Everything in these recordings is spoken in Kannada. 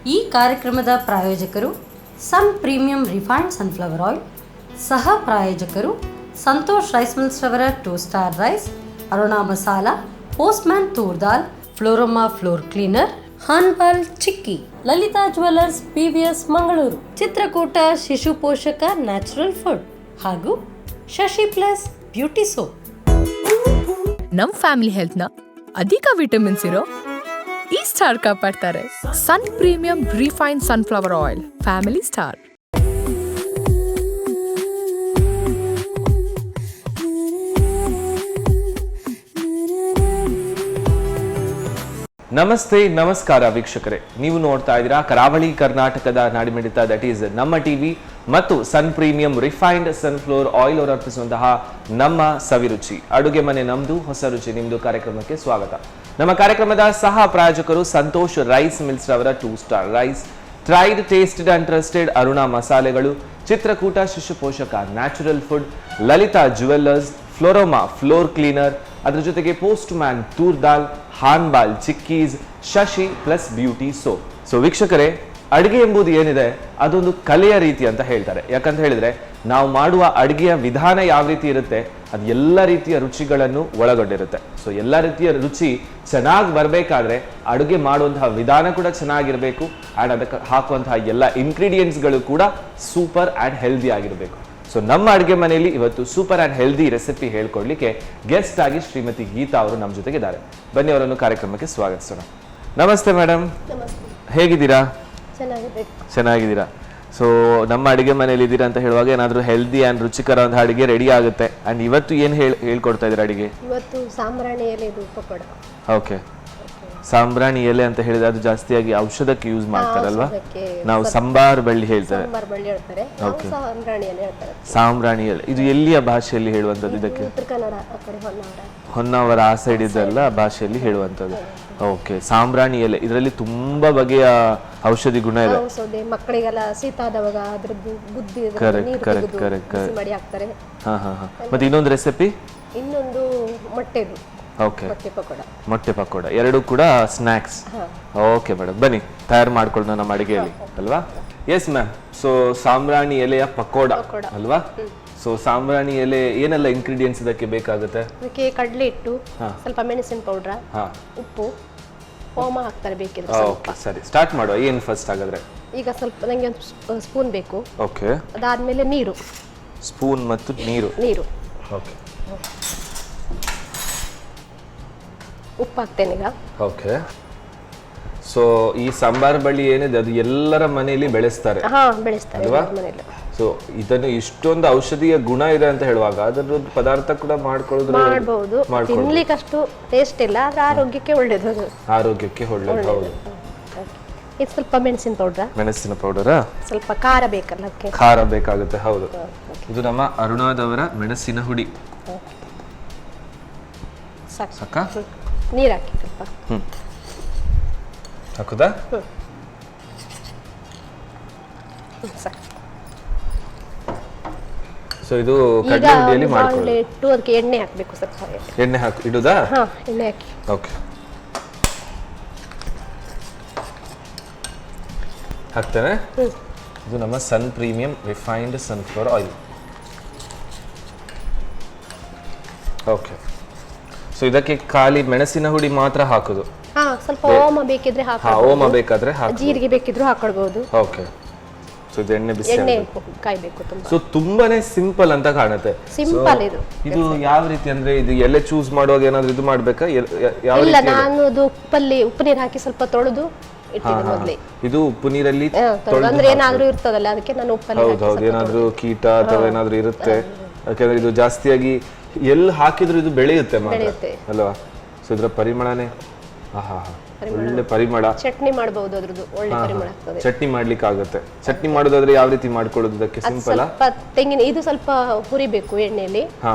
ಈ ಕಾರ್ಯಕ್ರಮದ ಪ್ರಾಯೋಜಕರು Sun premium refined sunflower oil, ಸಹ ಪ್ರಾಯೋಜಕರು ಸಂತೋಷ್ ರೈಸ್ ಮಿಲ್ಸ್ ರವರ 2 star rice, Aruna masala, postman toor dal, Floroma floor cleaner, ಹಾನ್ಪಾಲ್ chikki, Lalitha jewellers PVS Mangaluru, Chitrakoota Shishu Poshaka natural food ಹಾಗೂ ಶಶಿ ಪ್ಲಸ್ ಬ್ಯೂಟಿ ಸೋಪ್. ನಮ್ ಫ್ಯಾಮಿಲಿ ಹೆಲ್ತ್ ನ ಅಧಿಕ ವಿಟಮಿನ್ಸ್ ಇರೋ ಈ ಸ್ಟಾರ್ ಕಾಪಾಡ್ತಾರೆ. Sun premium refined sunflower oil, family star. ನಮಸ್ತೆ, ನಮಸ್ಕಾರ ವೀಕ್ಷಕರೇ. ನೀವು ನೋಡ್ತಾ ಇದ್ದೀರಾ ಕರಾವಳಿ ಕರ್ನಾಟಕದ ನಾಡಿಮಿಡಿತ, ದಟ್ ಈಸ್ ನಮ್ಮ ಟಿವಿ ಮತ್ತು ಸನ್ ಪ್ರೀಮಿಯಂ ರಿಫೈನ್ಡ್ ಸನ್ಫ್ಲವರ್ ಆಯಿಲ್ ಅವರು ಅರ್ಪಿಸುವಂತಹ ನಮ್ಮ ಸವಿರುಚಿ, ಅಡುಗೆ ಮನೆ ನಮ್ದು, ಹೊಸ ರುಚಿ ನಿಮ್ದು ಕಾರ್ಯಕ್ರಮಕ್ಕೆ ಸ್ವಾಗತ. ನಮ್ಮ ಕಾರ್ಯಕ್ರಮದ ಸಹ ಪ್ರಾಯೋಜಕರು ಸಂತೋಷ್ ರೈಸ್ ಮಿಲ್ಸ್ ರವರ 2 star rice, tried, tasted and trusted Aruna ಮಸಾಲೆಗಳು, Chitrakoota Shishu Poshaka natural food, Lalitha jewellers, Floroma floor cleaner, ಅದರ ಜೊತೆಗೆ ಪೋಸ್ಟ್ ಮ್ಯಾನ್ ತೂರ್ ದಾಲ್, ಹಾನ್ಬಾಲ್ chikkis, Shashi plus beauty soap. So ವೀಕ್ಷಕರೇ, ಅಡುಗೆ ಎಂಬುದು ಏನಿದೆ ಅದೊಂದು ಕಲೆಯ ರೀತಿ ಅಂತ ಹೇಳ್ತಾರೆ. ಯಾಕಂತ ಹೇಳಿದ್ರೆ ನಾವು ಮಾಡುವ ಅಡುಗೆಯ ವಿಧಾನ ಯಾವ ರೀತಿ ಇರುತ್ತೆ ಅದು ಎಲ್ಲ ರೀತಿಯ ರುಚಿಗಳನ್ನು ಒಳಗೊಂಡಿರುತ್ತೆ. ಸೊ ಎಲ್ಲ ರೀತಿಯ ರುಚಿ ಚೆನ್ನಾಗಿ ಬರಬೇಕಾದ್ರೆ ಅಡುಗೆ ಮಾಡುವಂತಹ ವಿಧಾನ ಕೂಡ ಚೆನ್ನಾಗಿರಬೇಕು, ಆ್ಯಂಡ್ ಅದಕ್ಕೆ ಹಾಕುವಂತಹ ಎಲ್ಲ ಇಂಗ್ರೀಡಿಯೆಂಟ್ಸ್ಗಳು ಕೂಡ ಸೂಪರ್ ಆ್ಯಂಡ್ ಹೆಲ್ದಿ ಆಗಿರಬೇಕು. ಸೊ ನಮ್ಮ ಅಡುಗೆ ಮನೆಯಲ್ಲಿ ಇವತ್ತು ಸೂಪರ್ ಆ್ಯಂಡ್ ಹೆಲ್ದಿ ರೆಸಿಪಿ ಹೇಳ್ಕೊಡ್ಲಿಕ್ಕೆ ಗೆಸ್ಟ್ ಆಗಿ ಶ್ರೀಮತಿ ಗೀತಾ ಅವರು ನಮ್ಮ ಜೊತೆಗಿದ್ದಾರೆ. ಬನ್ನಿ, ಅವರನ್ನು ಕಾರ್ಯಕ್ರಮಕ್ಕೆ ಸ್ವಾಗತಿಸೋಣ. ನಮಸ್ತೆ ಮೇಡಮ್, ಹೇಗಿದ್ದೀರಾ? ಚೆನ್ನಾಗಿದ್ದೀರಾ? ಸೊ ನಮ್ಮ ಅಡುಗೆ ಮನೇಲಿ ಇದ್ದೀರಾ ಅಂತ ಹೇಳುವಾಗ ಏನಾದರೂ ಹೆಲ್ದಿ ಆ್ಯಂಡ್ ರುಚಿಕರ ಒಂದು ಅಡುಗೆ ರೆಡಿ ಆಗುತ್ತೆ. ಆ್ಯಂಡ್ ಇವತ್ತು ಏನು ಹೇಳ್ಕೊಡ್ತಾ ಇದ್ದೀರಾ ಅಡುಗೆ? ಇವತ್ತು ಸಾಂಬ್ರಾಣಿ ಎಲೆ ಪಕೋಡ. ಓಕೆ, ಸಾಂಬ್ರಾಣಿ ಎಲೆ ಅಂತ ಹೇಳಿದ್ರೆ ಅದು ಜಾಸ್ತಿಯಾಗಿ ಔಷಧಕ್ಕೆ ಯೂಸ್ ಮಾಡ್ತಾರಲ್ವಾ? ನಾವು ಸಂಬಾರ್ ಬಳ್ಳಿ ಹೇಳ್ತಾರೆ. ಸಾಂಬ್ರಾಣಿ ಎಲೆ ಇದು ಎಲ್ಲಿಯ ಭಾಷೆಯಲ್ಲಿ ಹೇಳುವಂಥದ್ದು? ಇದಕ್ಕೆ ಹೊನ್ನಾವರ ಆ ಸೈಡ್ ಇದೆಲ್ಲ ಭಾಷೆಯಲ್ಲಿ ಹೇಳುವಂಥದ್ದು. ಓಕೆ, ಸಾಂಬ್ರಾಣಿ ಎಲೆ, ಇದರಲ್ಲಿ ತುಂಬಾ ಬಗೆಯ ಔಷಧಿ ಗುಣ ಇದೆ. ಮಕ್ಕಳಿಗೆಲ್ಲ ಶೀತ ಆದವಾಗ ಅದ್ರದ್ದು ಬುದ್ಧಿ ಮಾಡಿ ಹಾಕ್ತಾರೆ. ಮತ್ತೆ ಇನ್ನೊಂದು ರೆಸಿಪಿ, ಇನ್ನೊಂದು ಮೊಟ್ಟೆದು. ಓಕೆ, ಮೊಟ್ಟೆ ಪಕೋಡ, ಎರಡು ಕೂಡ ಸ್ನ್ಯಾಕ್ಸ್. ಓಕೆ ಮೇಡಮ್, ಬನ್ನಿ ತಯಾರು ಮಾಡ್ಕೊಳ್ಳೋಣ ನಮ್ಮ ಅಡಿಗೆಯಲ್ಲಿ ಅಲ್ವಾ? Yes ma'am. ಸೊ ಸಾಂಬ್ರಾಣಿ ಎಲೆಯ ಪಕೋಡ ಅಲ್ವಾ? ಸೊ ಸಾಂಬ್ರಾಣಿ ಎಲೆ ಏನೆಲ್ಲ ಇಂಗ್ರೀಡಿಯೆಂಟ್ಸ್ ಇದಕ್ಕೆ ಬೇಕಾಗುತ್ತೆ? ಅದಕ್ಕೆ ಕಡಲೆ ಹಿಟ್ಟು, ಸ್ವಲ್ಪ ಮೆಣಸಿನ ಪೌಡರ್, ಉಪ್ಪು, ಓಮ ಹಾಕ್ತಾರೆ ಬೇಕಿದ್ರೆ. ಓಕೆ, ಸರಿ, ಸ್ಟಾರ್ಟ್ ಮಾಡುವ. ಏನು ಫಸ್ಟ್ ಹಾಗಾದ್ರೆ? ಈಗ ಸ್ವಲ್ಪ ನಂಗೆ ಒಂದು ಸ್ಪೂನ್ ಬೇಕು. ಓಕೆ, ಅದಾದ್ಮೇಲೆ ನೀರು, ಸ್ಪೂನ್ ಮತ್ತು ನೀರು. ಓಕೆ, ಉಪ್ಪು ಹಾಕ್ತೇನೆ ಈಗ. ಓಕೆ. ಸೊ ಈ ಸಾಂಬಾರ್ ಬಳ್ಳಿ ಏನಿದೆ ಅದು ಎಲ್ಲರ ಮನೆಯಲ್ಲಿ ಬೆಳೆಸ್ತಾರೆ ಅಲ್ವಾ? ಸೊ ಇದನ್ನು ಇಷ್ಟೊಂದು ಔಷಧೀಯ ಗುಣ ಇದೆ ಅಂತ ಹೇಳುವಾಗ ಅದರ ಪದಾರ್ಥ ಕೂಡ ಮಾಡಬಹುದು. ತಿನ್ಲಿಕ್ಕೆ ಅಷ್ಟು ಟೇಸ್ಟ್ ಇಲ್ಲ, ಆದ್ರೆ ಆರೋಗ್ಯಕ್ಕೆ ಒಳ್ಳೇದು. ಆರೋಗ್ಯಕ್ಕೆ ಒಳ್ಳೇದು, ಹೌದು. ಇದು ಸ್ವಲ್ಪ ಮೆಣಸಿನ ಪೌಡರ್, ಸ್ವಲ್ಪ ಖಾರ ಬೇಕಲ್ಲ, ಅದಕ್ಕೆ ಖಾರ ಬೇಕಾಗುತ್ತೆ. ಹೌದು, ಇದು ನಮ್ಮ ಅರುಣಾದವರ ಮೆಣಸಿನ ಹುಡಿ. ಸಾಕಾ? ನೀರು ಹಾಕಿ ಸ್ವಲ್ಪ. ಹಾಕುದಾ? ಸೊ ಇದು ಕಡಲೆ ಹುಡಿಯಲ್ಲಿ ಮಾಡ್ಕೊಳ್ಳಿ. ಅದಕ್ಕೆ ಎಣ್ಣೆ ಹಾಕಬೇಕು, ಸ್ವಲ್ಪ ಎಣ್ಣೆ ಹಾಕಿ ಇಡುದಾ? ಎಣ್ಣೆ ಹಾಕಿ. ಓಕೆ, ಹಾಕ್ತೇನೆ. ಇದು ನಮ್ಮ Sun premium refined sunflower oil. Okay, so ಇದಕ್ಕೆ ಖಾಲಿ ಮೆಣಸಿನ ಹುಡಿ ಮಾತ್ರ ಹಾಕುದು? ಸ್ವಲ್ಪ ಓಮ ಬೇಕಿದ್ರೆ ಓಮ ಬೇಕಾದ್ರೆ ಜೀರಿಗೆ ಬೇಕಿದ್ರು ಹಾಕೊಳ್ಬಹುದು. ಓಕೆ, ಸೊ ಇದು ಎಣ್ಣೆ ಬಿಸಿ ಕಾಯ್ಬೇಕು ತುಂಬಾ. ಸೊ ತುಂಬಾನೇ ಸಿಂಪಲ್ ಅಂತ ಕಾಣುತ್ತೆ. ಸಿಂಪಲ್ ಇದು ಯಾವ ರೀತಿ ಅಂದ್ರೆ ಇದು ಎಲೆ ಚೂಸ್ ಮಾಡುವಾಗ ಏನಾದ್ರು ಇದು ಮಾಡ್ಬೇಕಾ? ಯಾವ ಇಲ್ಲ, ನಾನು ಅದು ಉಪ್ಪು ನೀರು ಹಾಕಿ ಸ್ವಲ್ಪ ತೊಳೆದು ಇಟ್ಟಿದ್ದೆ ಮೊದಲೇ. ಇದು ಉಪ್ಪು ನೀರಲ್ಲಿ ಅಂದ್ರೆ ಏನಾದ್ರೂ ಇರ್ತದಲ್ಲ, ಅದಕ್ಕೆ ನಾನು ಉಪ್ಪಲ್ಲಿ ಹೌದು ಹೌದು, ಏನಾದ್ರೂ ಕೀಟ ಅಥವಾ ಏನಾದ್ರೂ ಇರುತ್ತೆ. ಯಾಕಂದ್ರೆ ಇದು ಜಾಸ್ತಿಯಾಗಿ ಎಲ್ಲಿ ಹಾಕಿದ್ರು ಇದು ಬೆಳೆಯುತ್ತೆ ಅಲ್ವಾ? ಸೊ ಇದರ ಪರಿಮಳನೇ ಒಳ್ಳೆ ಪರಿಮಳ. ಚಟ್ನಿ ಮಾಡಬಹುದು, ಅದ್ರದ್ದು ಒಳ್ಳೆ ಪರಿಮಳ ಆಗ್ತದೆ. ಚಟ್ನಿ ಮಾಡ್ಲಿಕ್ಕೆ ಆಗುತ್ತೆ. ಚಟ್ನಿ ಮಾಡೋದಾದ್ರೆ ಯಾವ ರೀತಿ ಮಾಡ್ಕೊಳ್ಳೋದು? ಇದಕ್ಕೆ ಸಿಂಪಲ್ ತೆಂಗಿನ ಇದು ಸ್ವಲ್ಪ ಹುರಿಬೇಕು ಎಣ್ಣೆಯಲ್ಲಿ.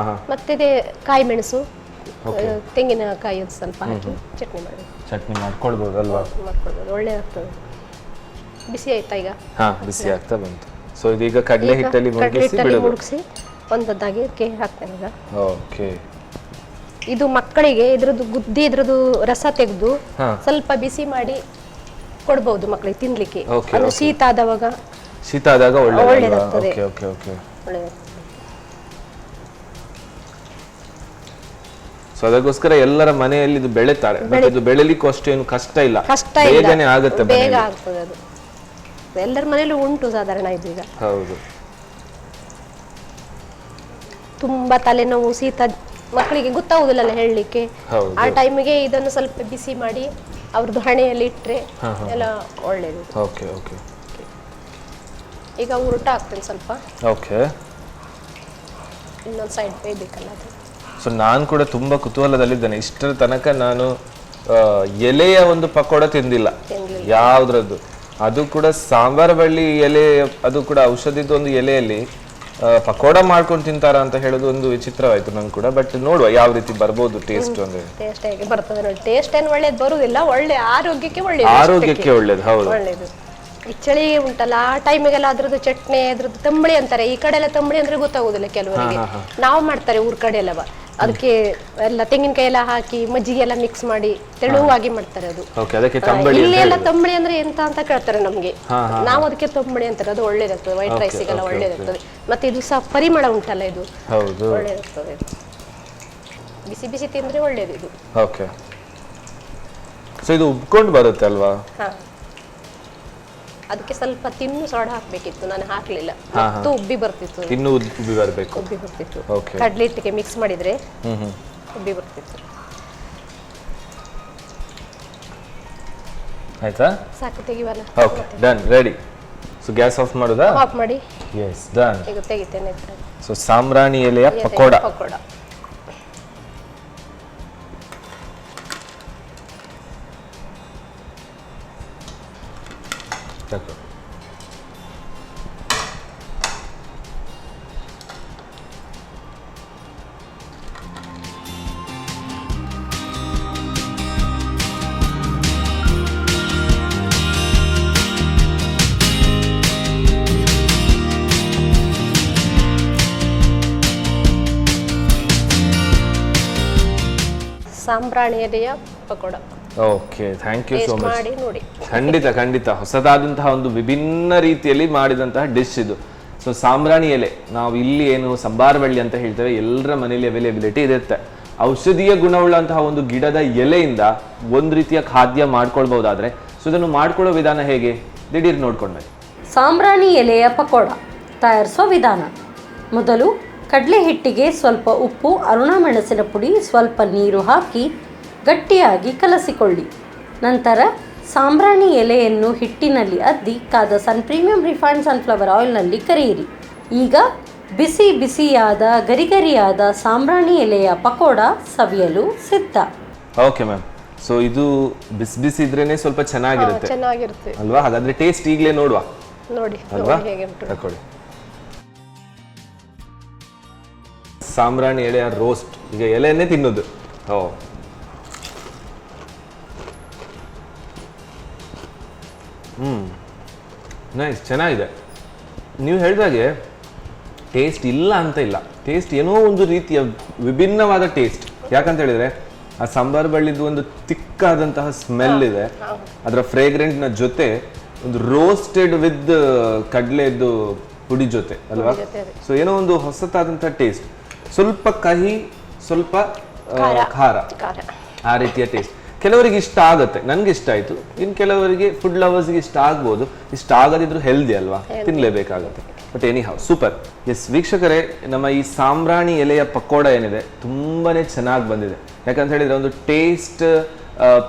ಮತ್ತೆ ಕಾಯಿ ಮೆಣಸು, ತೆಂಗಿನಕಾಯಿ ಸ್ವಲ್ಪ ಹಾಕಿ ಚಟ್ನಿ ಮಾಡಬೇಕು. ಚಟ್ನಿ ಮಾಡ್ಕೊಳ್ಬಹುದು ಅಲ್ವಾ? ಮಾಡ್ಕೊಳ್ಬಹುದು, ಒಳ್ಳೆ ಆಗ್ತದೆ. ಬಿಸಿ ಆಯ್ತಾ ಈಗ? ಬಿಸಿ ಆಗ್ತಾ ಬಂತು. ಸೊ ಇದೀಗ ಕಡಲೆ ಹಿಟ್ಟಲ್ಲಿ ಮುಳುಗಿಸಿ ಒಂದದ್ದಾಗಿ ಹಾಕ್ತೇನೆ ಈಗ. ಓಕೆ, ಇದು ಮಕ್ಕಳಿಗೆ ಇದ್ರದ್ದು ಗುದ್ದಿ ಇದ್ರದ್ದು ರಸ ತೆಗೆದು ಸ್ವಲ್ಪ ಬಿಸಿ ಮಾಡಿ ಕೊಡ್ಬಹುದು ಮಕ್ಕಳಿಗೆ ತಿನ್ಲಿಕ್ಕೆ. Okay, ಅದು okay. ಶೀತ ಆದವಾಗ ಶೀತ ಆದಾಗ ಒಳ್ಳೆದಾಗ್ತದೆ. Okay okay okay. ಒಳ್ಳೆದಾಗ್ತದೆ. ಸೊ ಅದಕ್ಕೋಸ್ಕರ ಎಲ್ಲರ ಮನೆಯಲ್ಲಿ ಇದು ಬೆಳೆತಾರೆ. ಮತ್ತೆ ಇದು ಬೆಳೆಲಿಕ್ಕೂ ಅಷ್ಟೇನು ಕಷ್ಟ ಇಲ್ಲ, ಕಷ್ಟ ಇಲ್ಲ, ಬೇಗನೆ ಆಗುತ್ತೆ, ಬೇಗ ಆಗ್ತದೆ ಅದು. ಎಲ್ಲರ ಮನೆಯಲ್ಲೂ ಉಂಟು ಸಾಧಾರಣ ಇದು ಈಗ. ಹೌದು. ತುಂಬಾ ತಲೆನೋವು ಶೀತ ಮಕ್ಕಳಿಗೆ ಗೊತ್ತಾಗುದಿಲ್ಲ ಹೇಳಲಿಕ್ಕೆ. ಹೌದು. ಆ ಟೈಮಿಗೆ ಇದನ್ನು ಸ್ವಲ್ಪ ಬಿಸಿ ಮಾಡಿ ಅವ್ರದ್ದು ಹಣೆಯಲ್ಲಿ ಇಟ್ರೆ ಎಲ್ಲ ಒಳ್ಳೇದು. Okay okay. ಈಗ ಉರುಟ ಆಗ್ತದೆ ಸ್ವಲ್ಪ. ಓಕೆ. ಇನ್ನೊಂದು ಸೈಡ್ ಬೇಯಬೇಕಲ್ಲ ಅದು. ಸೊ ನಾನು ಕೂಡ ತುಂಬಾ ಕುತೂಹಲದಲ್ಲಿದ್ದೇನೆ. ಇಷ್ಟರ ತನಕ ನಾನು ಎಲೆಯ ಒಂದು ಪಕೋಡ ತಿಂದಿಲ್ಲ ಯಾವ್ದ್ರದ್ದು, ಅದು ಕೂಡ ಸಾಂಬಾರ್ ಬಳ್ಳಿ ಎಲೆ, ಅದು ಕೂಡ ಔಷಧಿದ್ದು ಒಂದು ಎಲೆಯಲ್ಲಿ ಪಕೋಡ ಮಾಡ್ಕೊಂಡು ತಿಂತಾರ ಅಂತ ಹೇಳೋದು ಒಂದು ವಿಚಿತ್ರವಾಯ್ತು ನಂಗೆ ಕೂಡ. ಬಟ್ ನೋಡುವ ಯಾವ ರೀತಿ ಬರ್ಬೋದು ಟೇಸ್ಟ್ ಅಂದ್ರೆ. ಟೇಸ್ಟ್ ಹೇಗೆ ಬರ್ತದೆ ನೋಡಿ. ಟೇಸ್ಟ್ ಏನು ಒಳ್ಳೇದು ಬರುವುದಿಲ್ಲ, ಒಳ್ಳೆ ಆರೋಗ್ಯಕ್ಕೆ ಒಳ್ಳೇದು. ಆರೋಗ್ಯಕ್ಕೆ ಒಳ್ಳೇದು. ಹೌದು ಒಳ್ಳೇದು. ಈ ಚಳಿ ಉಂಟಲ್ಲ ಆ ಟೈಮಿಗೆಲ್ಲ ಅದ್ರದ್ದು ಚಟ್ನಿ ಅದ್ರದ್ದು ತಂಬಳಿ ಅಂತಾರೆ. ಈ ಕಡೆ ಎಲ್ಲ ತಂಬಳಿ ಅಂದ್ರೆ ಗೊತ್ತಾಗುದಿಲ್ಲ ಕೆಲವರಿಗೆ. ನಾವು ಮಾಡ್ತಾರೆ ಊರ್ ಕಡೆ ಎಲ್ಲ ಅದಕ್ಕೆ ಎಲ್ಲ ತೆಂಗಿನಕಾಯಿ ಎಲ್ಲ ಹಾಕಿ ಮಜ್ಜಿಗೆ ಎಲ್ಲ ಮಿಕ್ಸ್ ಮಾಡಿ ತೆಳುವಾಗಿ ಮಾಡ್ತಾರೆ ಅದು. ಇಲ್ಲಿ ಎಲ್ಲ ತಂಬಳಿ ಅಂದ್ರೆ ಎಂತ ಅಂತ ಕೇಳ್ತಾರೆ ನಮ್ಗೆ. ನಾವು ಅದಕ್ಕೆ ತಂಬಳಿ ಅಂತಾರೆ. ಅದು ಒಳ್ಳೇದಾಗ್ತದೆ, ವೈಟ್ ರೈಸಿಗೆಲ್ಲ ಒಳ್ಳೇದಾಗ್ತದೆ. ಮತ್ತೆ ಇದು ಸಹ ಪರಿಮಳ ಉಂಟಲ್ಲ, ಇದು ಒಳ್ಳೇದಾಗ್ತದೆ. ಬಿಸಿ ಬಿಸಿ ತಿಂದ್ರೆ ಒಳ್ಳೇದು ಇದು. ಓಕೆ. ಸೊ ಇದು ಉಬ್ಕೊಂಡು ಬರುತ್ತೆ ಅಲ್ವಾ? ಅದಕ್ಕೆ ಸ್ವಲ್ಪ ತಿನ್ನು ಸೋಡಾ ಹಾಕ್ಬೇಕಿತ್ತು, ನಾನು ಹಾಕ್ಲಿಲ್ಲ. ಮತ್ತು ಉಬ್ಬಿ ಬರ್ತಿತ್ತು, ಇನ್ನು ಉಬ್ಬಿ ಬರಬೇಕು. ಉಬ್ಬಿ ಬರ್ತಿತ್ತು. ಕಡ್ಲೆ ಹಿಟ್ಟಿಗೆ ಮಿಕ್ಸ್ ಮಾಡಿದ್ರೆ ಉಬ್ಬಿ ಬರ್ತಿತ್ತು. ಆಯ್ತಾ? ಸಾಕು, ತೆಗಿವಲ್ಲ. Okay, done, ready. So gas off ಮಾಡೋದಾ? ಆಫ್ ಮಾಡಿ. Yes, done. ಈಗ ತೆಗಿತೇನೆ. ಸೊ ಸಾಂಬ್ರಾಣಿ ಎಲೆಯ ಪಕೋಡ. ಪಕೋಡ ಸಾಂಬ್ರಾಣಿ ಎಲೆಯ pakoda. Okay, thank you so much. ಮಾಡಿ ನೋಡಿ. ಖಂಡಿತ ಖಂಡಿತ ಹೊಸದಾದಂತಹ ಒಂದು ವಿಭಿನ್ನ ರೀತಿಯಲ್ಲಿ ಮಾಡಿದಂತಹ ಡಿಶ್ ಇದು. ಸೊ ಸಾಂಬ್ರಾಣಿ ಎಲೆ, ನಾವು ಇಲ್ಲಿ ಏನು ಸಂಬಾರ ಬಳ್ಳಿ ಅಂತ ಹೇಳ್ತೇವೆ, ಎಲ್ಲರ ಮನೆಯಲ್ಲಿ ಅವೈಲೇಬಿಲಿಟಿ ಇರುತ್ತೆ. ಔಷಧೀಯ ಗುಣವುಳ್ಳಂತಹ ಒಂದು ಗಿಡದ ಎಲೆಯಿಂದ ಒಂದು ರೀತಿಯ ಖಾದ್ಯ ಮಾಡ್ಕೊಳ್ಬಹುದಾದ್ರೆ, ಸೊ ಇದನ್ನು ಮಾಡ್ಕೊಳ್ಳೋ ವಿಧಾನ ಹೇಗೆ ದಿಢೀರ್ ನೋಡ್ಕೊಂಡ್ರೆ. ಸಾಂಬ್ರಾಣಿ ಎಲೆಯ ಪಕೋಡ ತಯಾರಿಸೋ ವಿಧಾನ: ಮೊದಲು ಕಡಲೆ ಹಿಟ್ಟಿಗೆ ಸ್ವಲ್ಪ ಉಪ್ಪು, ಅರುಣಮೆಣಸಿನ ಪುಡಿ, ಸ್ವಲ್ಪ ನೀರು ಹಾಕಿ ಗಟ್ಟಿಯಾಗಿ ಕಲಸಿಕೊಳ್ಳಿ. ನಂತರ ಸಾಂಬ್ರಾಣಿ ಎಲೆಯನ್ನು ಹಿಟ್ಟಿನಲ್ಲಿ ಅದ್ದಿ ಕಾದ ಸನ್ ಪ್ರೀಮಿಯಂ ರಿಫೈನ್ಡ್ ಸನ್ಫ್ಲವರ್ ಆಯಿಲ್ನಲ್ಲಿ ಕರಿಯಿರಿ. ಈಗ ಬಿಸಿ ಬಿಸಿಯಾದ ಗರಿಗರಿಯಾದ ಸಾಂಬ್ರಾಣಿ ಎಲೆಯ ಪಕೋಡ ಸವಿಯಲು ಸಿದ್ಧ. Okay ma'am. ಸೊ ಇದು ಬಿಸಿ ಬಿಸಿ ಇದ್ರೇನೆ ಸ್ವಲ್ಪ ಚೆನ್ನಾಗಿರುತ್ತೆ ಅಲ್ವಾ? ಹಾಗಾದ್ರೆ ಟೇಸ್ಟ್ ಈಗಲೇ ನೋಡುವ ನೋಡಿ ಅಲ್ವಾ? ಹೇಗೆ ಉಂಟು ತಕೊಳ್ಳಿ. ಸಾಂಬ್ರಾಣಿ ಎಲೆಯ ರೋಸ್ಟ್, ಈಗ ಎಲೆಯನ್ನೇ ತಿನ್ನೋದು. ಓ, ನೈಸ್, ಚೆನ್ನಾಗಿದೆ. ನೀವು ಹೇಳಿದಾಗೆ ಟೇಸ್ಟ್ ಇಲ್ಲ ಅಂತ ಇಲ್ಲ, ಟೇಸ್ಟ್ ಏನೋ ಒಂದು ರೀತಿಯ ವಿಭಿನ್ನವಾದ ಟೇಸ್ಟ್. ಯಾಕಂತ ಹೇಳಿದ್ರೆ ಆ ಸಾಂಬಾರ್ ಬಳ್ಳಿದು ಒಂದು ತಿಕ್ಕಾದಂತಹ ಸ್ಮೆಲ್ ಇದೆ, ಅದರ ಫ್ರೇಗ್ರೆಂಟ್ನ ಜೊತೆ ಒಂದು ರೋಸ್ಟೆಡ್ ವಿತ್ ಕಡಲೆದ್ದು ಪುಡಿ ಜೊತೆ ಅಲ್ವಾ? ಸೊ ಏನೋ ಒಂದು ಹೊಸತಾದಂತಹ ಟೇಸ್ಟ್, ಸ್ವಲ್ಪ ಕಹಿ, ಸ್ವಲ್ಪ ಖಾರ, ಆ ರೀತಿಯ ಟೇಸ್ಟ್. ಕೆಲವರಿಗೆ ಇಷ್ಟ ಆಗುತ್ತೆ, ನನ್ಗೆ ಇಷ್ಟ ಆಯ್ತು. ಇನ್ನು ಕೆಲವರಿಗೆ ಫುಡ್ ಲವರ್ಸ್ಗೆ ಇಷ್ಟ ಆಗ್ಬೋದು, ಇಷ್ಟ ಆಗದಿದ್ರು ಹೆಲ್ದಿ ಅಲ್ವಾ, ತಿನ್ಲೇಬೇಕಾಗತ್ತೆ. But anyhow super. Yes ವೀಕ್ಷಕರೇ, ನಮ್ಮ ಈ ಸಾಂಬ್ರಾಣಿ ಎಲೆಯ ಪಕೋಡ ಏನಿದೆ ತುಂಬಾನೇ ಚೆನ್ನಾಗಿ ಬಂದಿದೆ. ಯಾಕಂತ ಹೇಳಿದ್ರೆ ಒಂದು ಟೇಸ್ಟ್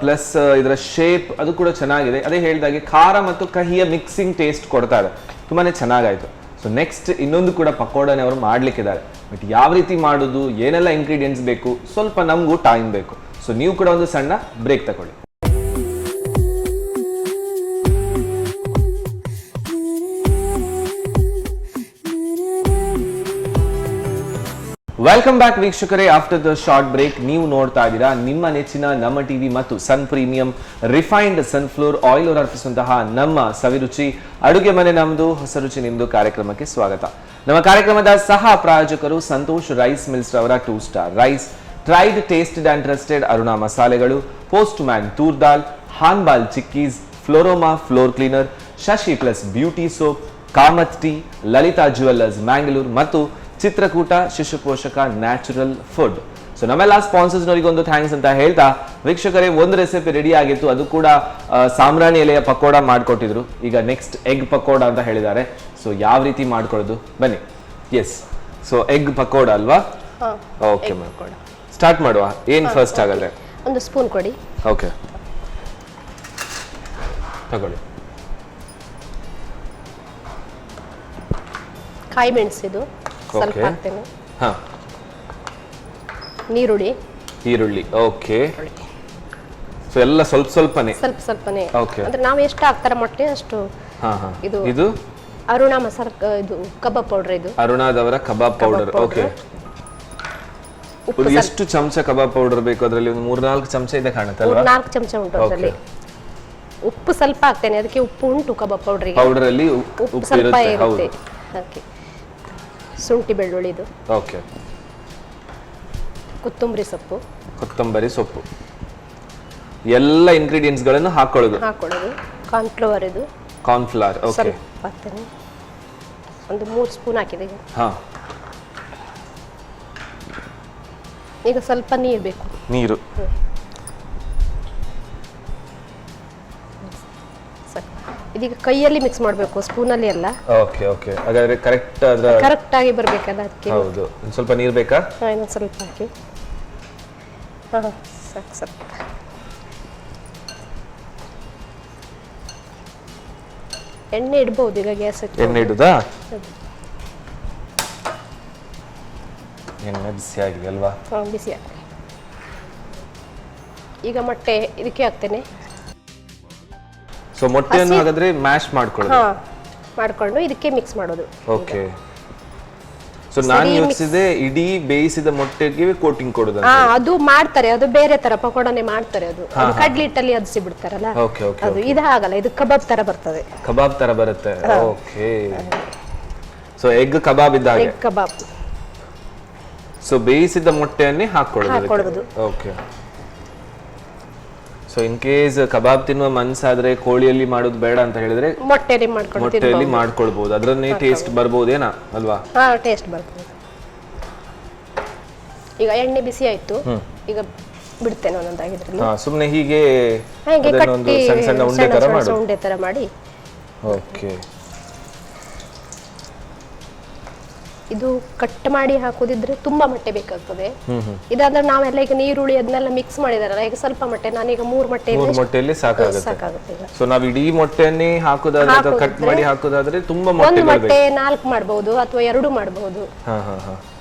ಪ್ಲಸ್ ಇದರ ಶೇಪ್ ಅದು ಕೂಡ ಚೆನ್ನಾಗಿದೆ. ಅದೇ ಹೇಳಿದಾಗೆ ಖಾರ ಮತ್ತು ಕಹಿಯ ಮಿಕ್ಸಿಂಗ್ ಟೇಸ್ಟ್ ಕೊಡ್ತಾರೆ, ತುಂಬಾನೇ ಚೆನ್ನಾಗಾಯ್ತು. ಸೊ ನೆಕ್ಸ್ಟ್ ಇನ್ನೊಂದು ಕೂಡ ಪಕೋಡನೇ ಅವರು ಮಾಡ್ಲಿಕ್ಕಿದ್ದಾರೆ. ಬಟ್ ಯಾವ ರೀತಿ ಮಾಡೋದು, ಏನೆಲ್ಲ ಇಂಗ್ರೀಡಿಯೆಂಟ್ಸ್ ಬೇಕು, ಸ್ವಲ್ಪ ನಮಗೂ ಟೈಮ್ ಬೇಕು. ಸೊ ನೀವು ಕೂಡ ಒಂದು ಸಣ್ಣ ಬ್ರೇಕ್ ತಗೊಳ್ಳಿ. ವೆಲ್ಕಮ್ ಬ್ಯಾಕ್ ವೀಕ್ಷಕರೇ. ಆಫ್ಟರ್ ದ ಶಾರ್ಟ್ ಬ್ರೇಕ್ ನೀವು ನೋಡ್ತಾ ಇದ್ದೀರಾ ನಿಮ್ಮ ನೆಚ್ಚಿನ ನಮ್ಮ ಟಿವಿ ಮತ್ತು ಸನ್ ಪ್ರೀಮಿಯಂ ರಿಫೈನ್ಡ್ ಸನ್ಫ್ಲವರ್ ಆಯಿಲ್ ಅವರು ಅರ್ಪಿಸುವಂತಹ ನಮ್ಮ ಸವಿರುಚಿ ಅಡುಗೆ ಮನೆ ನಮ್ದು ಹೊಸ ರುಚಿ ನಿಮ್ದು ಕಾರ್ಯಕ್ರಮಕ್ಕೆ ಸ್ವಾಗತ. ನಮ್ಮ ಕಾರ್ಯಕ್ರಮದ ಸಹ ಪ್ರಾಯೋಜಕರು ಸಂತೋಷ್ ರೈಸ್ ಮಿಲ್ಸ್ ರವರ 2 star rice, tried tasted and trusted Aruna ಮಸಾಲೆಗಳು, ಪೋಸ್ಟ್ ಮ್ಯಾನ್ ತೂರ್ ದಾಲ್, ಹಾನ್ಬಾಲ್ chikkis, Floroma floor cleaner, Shashi plus beauty soap, Kamath tea, Lalitha jewellers Mangalore ಮತ್ತು Chitrakoota Shishu Poshaka natural food. So ನಮ್ಮೆಲ್ಲ ಸ್ಪಾನ್ಸರ್ಸ್ನವರಿಗೆ ಒಂದು ಥ್ಯಾಂಕ್ಸ್ ಅಂತ ಹೇಳ್ತಾ, ವೀಕ್ಷಕರೇ ಒಂದು ರೆಸಿಪಿ ರೆಡಿ ಆಗಿತ್ತು, ಅದು ಕೂಡ ಸಾಂಬ್ರಾಣಿ ಎಲೆಯ ಪಕೋಡ ಮಾಡಿಕೊಟ್ಟಿದ್ರು. ಈಗ ನೆಕ್ಸ್ಟ್ ಎಗ್ ಪಕೋಡ ಅಂತ ಹೇಳಿದ್ದಾರೆ. ಸೊ ಯಾವ ರೀತಿ ಮಾಡ್ಕೊಳ್ಳೋದು ಬನ್ನಿ. ಎಸ್, ಸೊ ಎಗ್ ಪಕೋಡ ಅಲ್ವಾ? ಓಕೆ ಮ್ಯಾಮ್, ಸ್ಟಾರ್ಟ್ ಮಾಡುವ. ಏನ್ ಫಸ್ಟ್ ಆಗುತ್ತೆ? ಒಂದು ಸ್ಪೂನ್ ಕೊಡಿ. ಓಕೆ, ತಗೊಳ್ಳಿ. ಕಾಯಿ ಮೆಣಸಿದು ಸ್ವಲ್ಪ ಹಾಕ್ತೇನೆ. ಹಾ, ಈರುಳ್ಳಿ. ಓಕೆ, ಸೊ ಎಲ್ಲ ಸ್ವಲ್ಪನೇ ಸ್ವಲ್ಪನೇ. ಓಕೆ, ಅಂದ್ರೆ ನಾವು ಎಷ್ಟು ಹಾಕ್ತಾರ ಮೊಟ್ಟೆ ಅಷ್ಟು. ಇದು ಅರುಣ ಮಸಾಲ, ಇದು ಕಬಾಬ್ ಪೌಡರ್. ಇದು ಅರುಣಾದವರ ಕಬಾಬ್ ಪೌಡರ್. ಓಕೆ, ಎಷ್ಟು ಚಮಚ ಕಬಾಬ್ ಪೌಡರ್ ಬೇಕು? ಅದರಲ್ಲಿ ಒಂದು 3-4 ಚಮಚ ಇದೆ ಕಾಣುತ್ತೆ ಅಲ್ವಾ? 4 ಚಮಚ ಉಂಟು ಅದರಲ್ಲಿ. ಉಪ್ಪು ಸ್ವಲ್ಪ ಹಾಕ್ತೇನೆ, ಅದಕ್ಕೆ ಉಪ್ಪು ಉಂಟು ಕಬಾಬ್ ಪೌಡರ್. ಪೌಡರ್ ಅಲ್ಲಿ ಉಪ್ಪು ಸ್ವಲ್ಪ ಇರುತ್ತೆ. ಓಕೆ, ಶುಂಠಿ ಬೆಳ್ಳುಳ್ಳಿ ಇದು. ಓಕೆ, ಕೊತ್ತಂಬರಿ ಸೊಪ್ಪು, ಎಲ್ಲ ಇಂಗ್ರೀಡಿಯೆಂಟ್ಸ್ ಗಳನ್ನು ಹಾಕೊಳ್ಳೋದು. ಕಾರ್ನ್ಫ್ಲವರ್ ಇದು. ಕಾರ್ನ್ಫ್ಲವರ್ ಓಕೆ, ಸ್ವಲ್ಪ ಹಾಕ್ತೇನೆ. ಒಂದು 3 ಸ್ಪೂನ್ ಹಾಕಿದೆ. ಹಾ, ಈಗ ಸ್ವಲ್ಪ ನೀರು ಬೇಕು. ನೀರು ಇದೀಗ ಕೈಯಲ್ಲಿ ಮಿಕ್ಸ್ ಮಾಡಬೇಕು, ಸ್ಪೂನಲ್ಲಿ ಅಲ್ಲ. ಓಕೆ ಓಕೆ, ಹಾಗಾದ್ರೆ ಕರೆಕ್ಟ್ ಆಗಿ ಬರಬೇಕಲ್ಲ ಅದಕ್ಕೆ. ಹೌದು, ಸ್ವಲ್ಪ ನೀರು ಬೇಕಾ? ಇನ್ನೊಂದು ಸ್ವಲ್ಪ ಹಾಕಿ. ಸಾಕು ಸ್ವಲ್ಪ. ಎಣ್ಣೆ ಇಡಬಹುದು ಈಗ ಗ್ಯಾಸ್. ಎಣ್ಣೆ ಇಡುದಾ? ಎಣ್ಣೆ ಬಿಸಿ ಆಗಿದೆ ಅಲ್ವಾ? ಬಿಸಿ ಆಗಿದೆ. ಈಗ ಮೊಟ್ಟೆ ಇದಕ್ಕೆ ಹಾಕ್ತೇನೆ. ಸೊ ಮೊಟ್ಟೆಯನ್ನು ಹಾಗಾದ್ರೆ ಮ್ಯಾಶ್ ಮಾಡ್ಕೊಂಡು ಇದಕ್ಕೆ ಮಿಕ್ಸ್ ಮಾಡೋದು. ಓಕೆ, ಸೊ ನಾನು ಯೋಚಿಸಿದೆ ಇಡೀ ಬೇಯಿಸಿದ ಮೊಟ್ಟೆಗೆ ಕೋಟಿಂಗ್ ಕೊಡೋದು. ಅದು ಮಾಡ್ತಾರೆ, ಅದು ಬೇರೆ ತರ ಪಕೋಡನೆ ಮಾಡ್ತಾರೆ. ಅದು ಕಡ್ಲಿ ಹಿಟ್ಟಲ್ಲಿ ಅದಿಸಿ ಬಿಡ್ತಾರಲ್ಲ, ಅದು ಇದು ಹಾಗಲ್ಲ, ಇದು ಕಬಾಬ್ ತರ ಬರ್ತದೆ. ಕಬಾಬ್ ತರ ಬರುತ್ತೆ. ಓಕೆ, ಸೊ ಎಗ್ ಕಬಾಬ್ ಇದ್ದ ಹಾಗೆ. ಎಗ್ ಕಬಾಬ್. ಸೊ ಬೇಯಿಸಿದ ಮೊಟ್ಟೆಯನ್ನೇ ಹಾಕೊಳ್ಳೋದು. ಓಕೆ, ಸೊ ಇನ್ ಕೇಸ್ ಕಬಾಬ್ ತಿನ್ನುವ ಮನ್ಸಾದ್ರೆ ಕೋಳಿಯಲ್ಲಿ ಮಾಡೋದು ಬೇಡ ಅಂತ ಹೇಳಿದ್ರೆ ಮೊಟ್ಟೆಯಲ್ಲಿ ಮಾಡ್ಕೊಳ್ಬಹುದು. ಅದರನ್ನೇ ಟೇಸ್ಟ್ ಬರ್ಬೋದೇನಾ ಅಲ್ವಾ? ಟೇಸ್ಟ್ ಬರ್ಬೋದು. ಈಗ ಎಣ್ಣೆ ಬಿಸಿ ಆಯ್ತು, ಈಗ ಬಿಡ್ತೇನೆ ಒಂದೊಂದಾಗಿದ್ರಲ್ಲಿ. ಸುಮ್ಮನೆ ಹೀಗೆ ಒಂದು ಸಣ್ಣ ಸಣ್ಣ ಉಂಡೆ ತರ ಮಾಡಿ. ಓಕೆ, ಇದು ಕಟ್ ಮಾಡಿ ಹಾಕೋದಿದ್ರೆ ತುಂಬಾ ಮೊಟ್ಟೆ ಬೇಕಾಗ್ತದೆ. ಇದಾದ್ರೆ ನಾವೆಲ್ಲ ಈಗ ನೀರುಳ್ಳಿ ಅದನ್ನೆಲ್ಲ ಮಿಕ್ಸ್ ಮಾಡಿದಾರಲ್ಲ, ಈಗ ಸ್ವಲ್ಪ ಮೊಟ್ಟೆ, ನಾನೀಗ 3 ಮೊಟ್ಟೆಯಲ್ಲಿ ಸಾಕಾಗುತ್ತೆ. ಸೊ ನಾವು ಇಡೀ ಮೊಟ್ಟೆಯನ್ನೇ ಹಾಕೋದಾದ್ರೆ ಕಟ್ ಮಾಡಿ ಹಾಕೋದಾದ್ರೆ ತುಂಬಾ ಮೊಟ್ಟೆ 4 ಮಾಡಬಹುದು ಅಥವಾ 2 ಮಾಡಬಹುದು.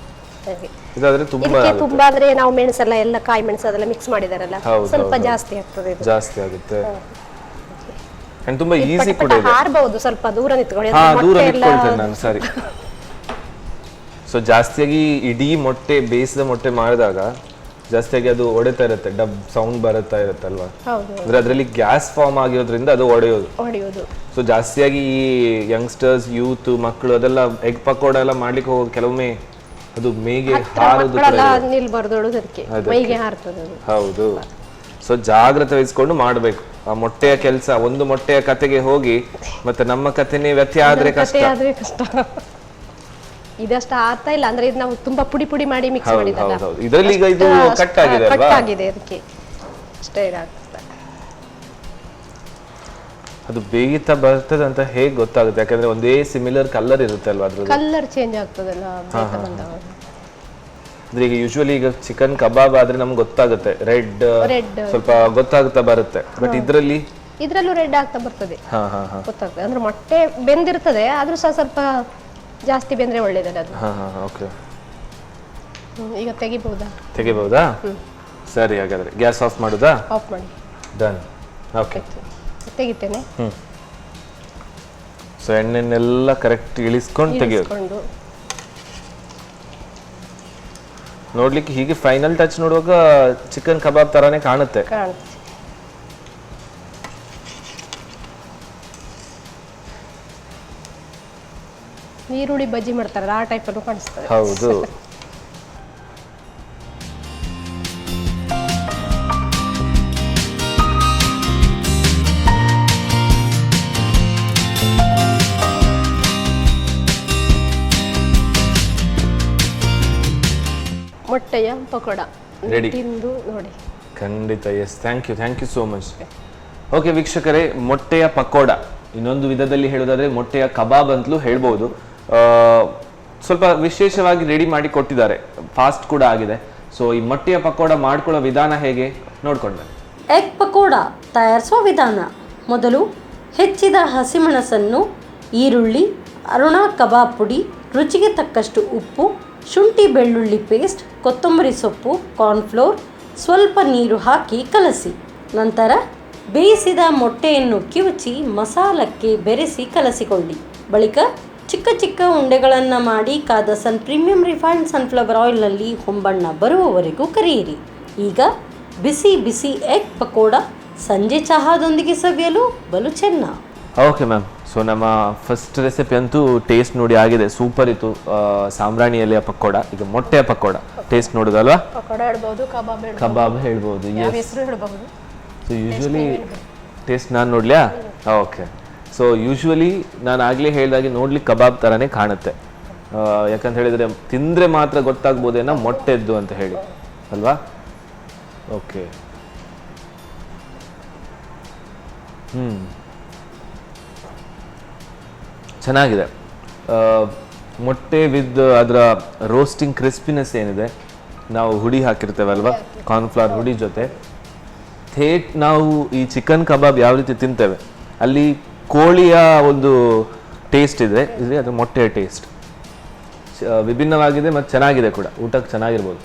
ಇದಾದ್ರೆ ತುಂಬಾ ಅಂದ್ರೆ ನಾವು ಮೆಣಸೆಲ್ಲ ಎಲ್ಲ ಕಾಯಿ ಮೆಣಸು ಅದೆಲ್ಲ ಮಿಕ್ಸ್ ಮಾಡಿದಾರಲ್ಲ, ಸ್ವಲ್ಪ ಜಾಸ್ತಿ ಆಗ್ತದೆ. ಜಾಸ್ತಿ ಆಗುತ್ತೆ. ಅಂಡ್ ತುಂಬಾ ಈಜಿ ಕೂಡ ಇದೆ. ಹಾರಬಹುದು, ಸ್ವಲ್ಪ ದೂರ ನಿಂತ್ಕೊಳ್ಳಿ. ದೂರ ನಿಂತ್ಕೊಳ್ತೇನೆ ನಾನು. ಸರಿ, ಸೊ ಜಾಸ್ತಿಯಾಗಿ ಇಡೀ ಮೊಟ್ಟೆ ಬೇಯಿಸಿದ ಮೊಟ್ಟೆ ಮಾಡಿದಾಗ ಜಾಸ್ತಿಯಾಗಿ ಅದು ಒಡೆತಾ ಇರುತ್ತೆ, ಡಬ್ ಸೌಂಡ್ ಬರುತ್ತಾ ಇರುತ್ತಲ್ವಾ? ಅಂದ್ರೆ ಅದರಲ್ಲಿ ಗ್ಯಾಸ್ ಫಾರ್ಮ್ ಆಗಿರೋದ್ರಿಂದ ಅದು ಒಡೆಯೋದು. ಸೊ ಜಾಸ್ತಿಯಾಗಿ ಈ ಯಂಗ್ಸ್ಟರ್ಸ್, ಯೂತ್, ಮಕ್ಕಳು ಅದೆಲ್ಲ ಎಗ್ ಪಕೋಡ ಎಲ್ಲ ಮಾಡ್ಲಿಕ್ಕೆ ಹೋಗೋದು, ಕೆಲವೊಮ್ಮೆ ಅದು ಮೇಗೆ ಹಾರೋದು. ಹೌದು, ಸೊ ಜಾಗ್ರತೆ ವಹಿಸ್ಕೊಂಡು ಮಾಡ್ಬೇಕು ಆ ಮೊಟ್ಟೆಯ ಕೆಲಸ. ಒಂದು ಮೊಟ್ಟೆಯ ಕತೆಗೆ ಹೋಗಿ ಮತ್ತೆ ನಮ್ಮ ಕತೆನೇ ವ್ಯತ್ಯಯ ಆದ್ರೆ ಕಷ್ಟ. ಇದಷ್ಟ ಆಗ್ತಾ ಇಲ್ಲ ಅಂದ್ರೆ ಇದು ನಾವು ತುಂಬಾ ಪುಡಿ ಮಾಡಿ ಮಿಕ್ಸ್ ಮಾಡಿದಲ್ಲ, ಇದರಲ್ಲಿ ಈಗ ಇದು ಕಟ್ ಆಗಿದೆ ಅಲ್ವಾ? ಕಟ್ ಆಗಿದೆ, ಅದಕ್ಕೆ ಅಷ್ಟೇ ಇದಾಗ್ತದೆ. ಅದು ಬೇಯಿತಾ ಬರ್ತದೆ ಅಂತ ಹೇಗೆ ಗೊತ್ತಾಗುತ್ತೆ? ಯಾಕಂದ್ರೆ ಒಂದೇ ಸಿಮಿಲರ್ ಕಲರ್ ಇರುತ್ತೆ ಅಲ್ವಾ? ಅದ್ರಲ್ಲಿ ಕಲರ್ ಚೇಂಜ್ ಆಗ್ತದಲ್ಲ ಬಂದಾಗ. ಅಂದ್ರೆ ಈಗ ಯೂಶುವಲಿ ಈಗ ಚಿಕನ್ ಕಬಾಬ್ ಆದ್ರೆ ನಮ್ಗೆ ಗೊತ್ತಾಗುತ್ತೆ, ರೆಡ್ ಸ್ವಲ್ಪ ಗೊತ್ತಾಗುತ್ತಾ ಬರುತ್ತೆ. ಬಟ್ ಇದ್ರಲ್ಲೂ ರೆಡ್ ಆಗ್ತಾ ಬರ್ತದೆ, ಗೊತ್ತಾಗ್ತದೆ. ಅಂದ್ರೆ ಮೊಟ್ಟೆ ಬೆಂದಿರ್ತದೆ, ಆದ್ರೂ ಸಹ ಸ್ವಲ್ಪ ಜಾಸ್ತಿ ಬೆಂದ್ರೆ ಒಳ್ಳೇದಲ್ಲ ಅದು. ಓಕೆ, ಈಗ ತೆಗಿಬಹುದಾ? ಸರಿ, ಹಾಗಾದ್ರೆ ಗ್ಯಾಸ್ ಆಫ್ ಮಾಡುದಾ? ಆಫ್ ಮಾಡಿ. ಡನ್. ಓಕೆ, ತೆಗಿತೇನೆ. ಸೊ ಎಣ್ಣೆನ್ನೆಲ್ಲ ಕರೆಕ್ಟ್ ಇಳಿಸ್ಕೊಂಡು ತೆಗಿಯೋದು. ನೋಡ್ಲಿಕ್ಕೆ ಹೀಗೆ ಫೈನಲ್ ಟಚ್ ನೋಡುವಾಗ ಚಿಕನ್ ಕಬಾಬ್ ತರಾನೇ ಕಾಣುತ್ತೆ. ಈರುಳ್ಳಿ ಬಜ್ಜಿ ಮಾಡ್ತಾರಲ್ಲ ಆ ಟೈಪ್ ಅನ್ನು ಕಾಣಿಸ್ತದೆ. ಹೌದು. ಮೊಟ್ಟೆಯ ಪಕೋಡ Ready. ತಿಂದು ನೋಡಿ. ಖಂಡಿತ, yes, thank you so much. Okay ವೀಕ್ಷಕರೇ, ಮೊಟ್ಟೆಯ ಪಕೋಡ, ಇನ್ನೊಂದು ವಿಧದಲ್ಲಿ ಹೇಳೋದಾದ್ರೆ ಮೊಟ್ಟೆಯ ಕಬಾಬ್ ಅಂತಲೂ ಹೇಳ್ಬೋದು. ಸ್ವಲ್ಪ ವಿಶೇಷವಾಗಿ ರೆಡಿ ಮಾಡಿ ಕೊಟ್ಟಿದ್ದಾರೆ, ಫಾಸ್ಟ್ ಕೂಡ ಆಗಿದೆ. ಸೊ ಈ ಮೊಟ್ಟೆಯ ಪಕೋಡ ಮಾಡ್ಕೊಳ್ಳೋ ವಿಧಾನ ಹೇಗೆ ನೋಡ್ಕೊಂಡೆ. ಎಗ್ ಪಕೋಡ ತಯಾರಿಸುವ ವಿಧಾನ: ಮೊದಲು ಹೆಚ್ಚಿದ ಹಸಿಮೆಣಸನ್ನು, ಈರುಳ್ಳಿ, ಅರುಣಾ ಕಬಾಬ್ ಪುಡಿ, ರುಚಿಗೆ ತಕ್ಕಷ್ಟು ಉಪ್ಪು, ಶುಂಠಿ ಬೆಳ್ಳುಳ್ಳಿ ಪೇಸ್ಟ್, ಕೊತ್ತಂಬರಿ ಸೊಪ್ಪು, ಕಾರ್ನ್ಫ್ಲೋರ್, ಸ್ವಲ್ಪ ನೀರು ಹಾಕಿ ಕಲಸಿ. ನಂತರ ಬೇಯಿಸಿದ ಮೊಟ್ಟೆಯನ್ನು ಕಿವುಚಿ ಮಸಾಲಕ್ಕೆ ಬೆರೆಸಿ ಕಲಸಿಕೊಳ್ಳಿ. ಬಳಿಕ ಚಿಕ್ಕ ಚಿಕ್ಕ ಉಂಡೆಗಳನ್ನು ಮಾಡಿ ಕಾದ ಪ್ರೀಮಿಯಂ ರಿಫೈನ್ಡ್ ಸನ್ಫ್ಲವರ್ ಆಯಿಲ್ನಲ್ಲಿ ಹೊಂಬಣ್ಣ ಬರುವವರೆಗೂ ಕರಿಯಿರಿ. ಈಗ ಬಿಸಿ ಬಿಸಿ ಎಗ್ ಪಕೋಡ ಸಂಜೆ ಚಹಾದೊಂದಿಗೆ ಸವಿಯಲು ಬಲು ಚೆನ್ನ. ಓಕೆ ಮ್ಯಾಮ್, ಸೊ ನಮ್ಮ ಫಸ್ಟ್ ರೆಸಿಪಿ ಅಂತೂ ಟೇಸ್ಟ್ ನೋಡಿ ಆಗಿದೆ, ಸೂಪರ್ ಇತ್ತು. ಸಾಂಬ್ರಾಣಿ ಎಲೆಯ ಪಕೋಡ, ಈಗ ಮೊಟ್ಟೆಯ ಪಕೋಡ ಟೇಸ್ಟ್ ನೋಡೋದಲ್ವಾ? ಪಕೋಡ ಹೇಳ್ಬೋದು, ಕಬಾಬ್ ಹೇಳ್ಬೋದು. ಹೆಸರು ಹೇಳ್ಬಹುದು. ಸೊ ಯೂಶ್ವಲಿ ಟೇಸ್ಟ್ ನಾನು ನೋಡ್ಲಿಯಾ? ಓಕೆ. ಸೊ ಯೂಶ್ವಲಿ ನಾನು ಆಗಲೇ ಹೇಳಿದಾಗೆ ನೋಡ್ಲಿಕ್ಕೆ ಕಬಾಬ್ ಥರನೇ ಕಾಣುತ್ತೆ. ಯಾಕಂತ ಹೇಳಿದರೆ ತಿಂದರೆ ಮಾತ್ರ ಗೊತ್ತಾಗ್ಬೋದೇನೋ ಮೊಟ್ಟೆದ್ದು ಅಂತ ಹೇಳಿ, ಅಲ್ವಾ? ಓಕೆ. ಚೆನ್ನಾಗಿದೆ. ಮೊಟ್ಟೆ ವಿತ್ ಅದರ ರೋಸ್ಟಿಂಗ್ ಕ್ರಿಸ್ಪಿನೆಸ್ ಏನಿದೆ, ನಾವು ಹುಡಿ ಹಾಕಿರ್ತೇವಲ್ವಾ, ಕಾರ್ನ್ಫ್ಲವರ್ ಹುಡಿ ಜೊತೆ ಥೇಟ್ ನಾವು ಈ ಚಿಕನ್ ಕಬಾಬ್ ಯಾವ ರೀತಿ ತಿಂತೇವೆ ಅಲ್ಲಿ ಕೋಳಿಯ ಒಂದು ಟೇಸ್ಟ್ ಇದೆ, ಅದು ಮೊಟ್ಟೆಯ ಟೇಸ್ಟ್ ವಿಭಿನ್ನವಾಗಿದೆ ಮತ್ತು ಚೆನ್ನಾಗಿದೆ ಕೂಡ, ಊಟಕ್ಕೆ ಚೆನ್ನಾಗಿರ್ಬೋದು.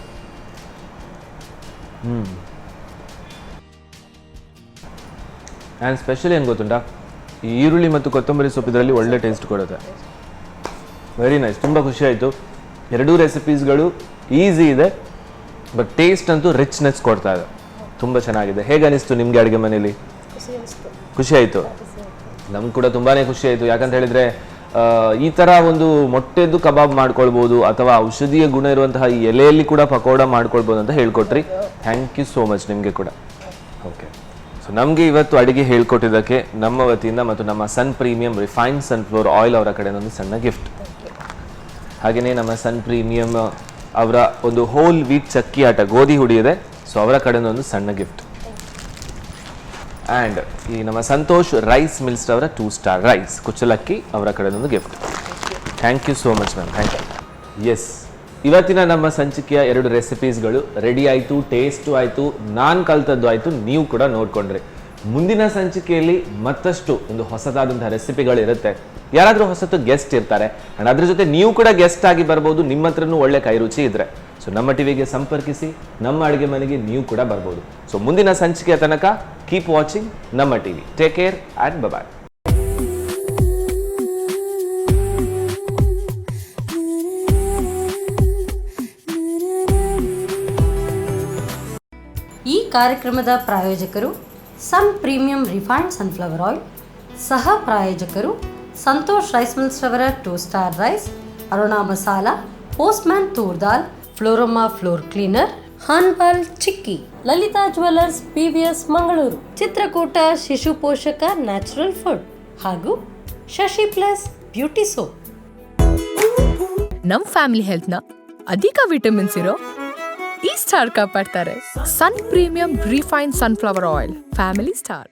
ಆ್ಯಂಡ್ ಸ್ಪೆಷಲಿ ಏನು ಗೊತ್ತುಂಟಾ, ಈ ಈರುಳ್ಳಿ ಮತ್ತು ಕೊತ್ತಂಬರಿ ಸೊಪ್ಪು ಇದರಲ್ಲಿ ಒಳ್ಳೆ ಟೇಸ್ಟ್ ಕೊಡುತ್ತೆ. ವೆರಿ ನೈಸ್, ತುಂಬ ಖುಷಿ ಆಯಿತು. ಎರಡೂ ರೆಸಿಪೀಸ್ಗಳು ಈಸಿ ಇದೆ, ಬಟ್ ಟೇಸ್ಟ್ ಅಂತೂ ರಿಚ್ನೆಸ್ ಕೊಡ್ತಾ ಇದೆ, ತುಂಬ ಚೆನ್ನಾಗಿದೆ. ಹೇಗೆ ಅನಿಸ್ತು ನಿಮಗೆ ಅಡುಗೆ ಮನೇಲಿ? ಖುಷಿ ಆಯಿತು. ನಮ್ಗೆ ಕೂಡ ತುಂಬಾ ಖುಷಿ ಆಯಿತು. ಯಾಕಂತ ಹೇಳಿದರೆ ಈ ಥರ ಒಂದು ಮೊಟ್ಟೆದ್ದು ಕಬಾಬ್ ಮಾಡ್ಕೊಳ್ಬೋದು, ಅಥವಾ ಔಷಧೀಯ ಗುಣ ಇರುವಂತಹ ಈ ಎಲೆಯಲ್ಲಿ ಕೂಡ ಪಕೋಡ ಮಾಡ್ಕೊಳ್ಬೋದು ಅಂತ ಹೇಳ್ಕೊಟ್ರಿ. ಥ್ಯಾಂಕ್ ಯು ಸೋ ಮಚ್ ನಿಮಗೆ ಕೂಡ. ಓಕೆ, ಸೊ ನಮಗೆ ಇವತ್ತು ಅಡುಗೆ ಹೇಳ್ಕೊಟ್ಟಿದ್ದಕ್ಕೆ ನಮ್ಮ ವತಿಯಿಂದ ಮತ್ತು ನಮ್ಮ Sun premium refined sunflower oil ಅವರ ಕಡೆ ಒಂದು ಸಣ್ಣ ಗಿಫ್ಟ್. ಹಾಗೆಯೇ ನಮ್ಮ ಸನ್ ಪ್ರೀಮಿಯಂ ಅವರ ಒಂದು ಹೋಲ್ ವೀಟ್ ಚಕ್ಕಿ ಆಟ ಗೋಧಿ ಹುಡಿ ಇದೆ, ಸೊ ಅವರ ಕಡೆಯಿಂದ ಒಂದು ಸಣ್ಣ ಗಿಫ್ಟ್. ಆ್ಯಂಡ್ ಈ ನಮ್ಮ ಸಂತೋಷ್ ರೈಸ್ ಮಿಲ್ಸ್ ಅವರ 2 ಸ್ಟಾರ್ ರೈಸ್ ಕುಚ್ಚಲಕ್ಕಿ ಅವರ ಕಡೆಯಿಂದ ಒಂದು gift. Thank you so much ma'am, thank you. Yes, ಇವತ್ತಿನ ನಮ್ಮ ಸಂಚಿಕೆಯ 2 ರೆಸಿಪೀಸ್ಗಳು ರೆಡಿ ಆಯಿತು, ಟೇಸ್ಟು ಆಯಿತು, ನಾನು ಕಲ್ತದ್ದು ಆಯಿತು, ನೀವು ಕೂಡ ನೋಡ್ಕೊಂಡ್ರಿ. ಮುಂದಿನ ಸಂಚಿಕೆಯಲ್ಲಿ ಮತ್ತಷ್ಟು ಒಂದು ಹೊಸದಾದಂತಹ ರೆಸಿಪಿಗಳಿರುತ್ತೆ. ಯಾರಾದರೂ ಹೊಸತು ಗೆಸ್ಟ್ ಇರ್ತಾರೆ, ಆ್ಯಂಡ್ ಅದ್ರ ಜೊತೆ ನೀವು ಕೂಡ ಗೆಸ್ಟ್ ಆಗಿ ಬರ್ಬೋದು, ನಿಮ್ಮ ಹತ್ರನೂ ಒಳ್ಳೆ ಕೈರುಚಿ ಇದ್ರೆ. ಸೊ ನಮ್ಮ ಟಿವಿಗೆ ಸಂಪರ್ಕಿಸಿ, ನಮ್ಮ ಅಡುಗೆ ಮನೆಗೆ ನೀವು ಕೂಡ ಬರ್ಬೋದು. ಸೊ ಮುಂದಿನ ಸಂಚಿಕೆಯ ತನಕ ಕೀಪ್ ವಾಚಿಂಗ್ ನಮ್ಮ TV. Take care and bye. ಈ ಕಾರ್ಯಕ್ರಮದ ಪ್ರಾಯೋಜಕರು Sun premium refined sunflower oil, ಸಹ ಪ್ರಾಯೋಜಕರು ಸಂತೋಷ್ ರೈಸ್ ಮಿಲ್ಸ್ ರವರ 2 star rice, Aruna masala, postman toor dal, Floroma floor cleaner, ಹಾನ್ಪಾಲ್ chikki, Lalitha jewellers PVS Mangaluru, Chitrakoota Shishu Poshaka natural food ಹಾಗೂ ಶಶಿ ಪ್ಲಸ್ ಬ್ಯೂಟಿ ಸೋಪ್. ನಮ್ ಫ್ಯಾಮಿಲಿ ಹೆಲ್ತ್ ನ ಅಧಿಕ ವಿಟಮಿನ್ಸ್ ಇರೋ ಈ ಸ್ಟಾರ್ ಕಾಪಾಡ್ತಾರೆ. Sun premium refined sunflower oil, family star.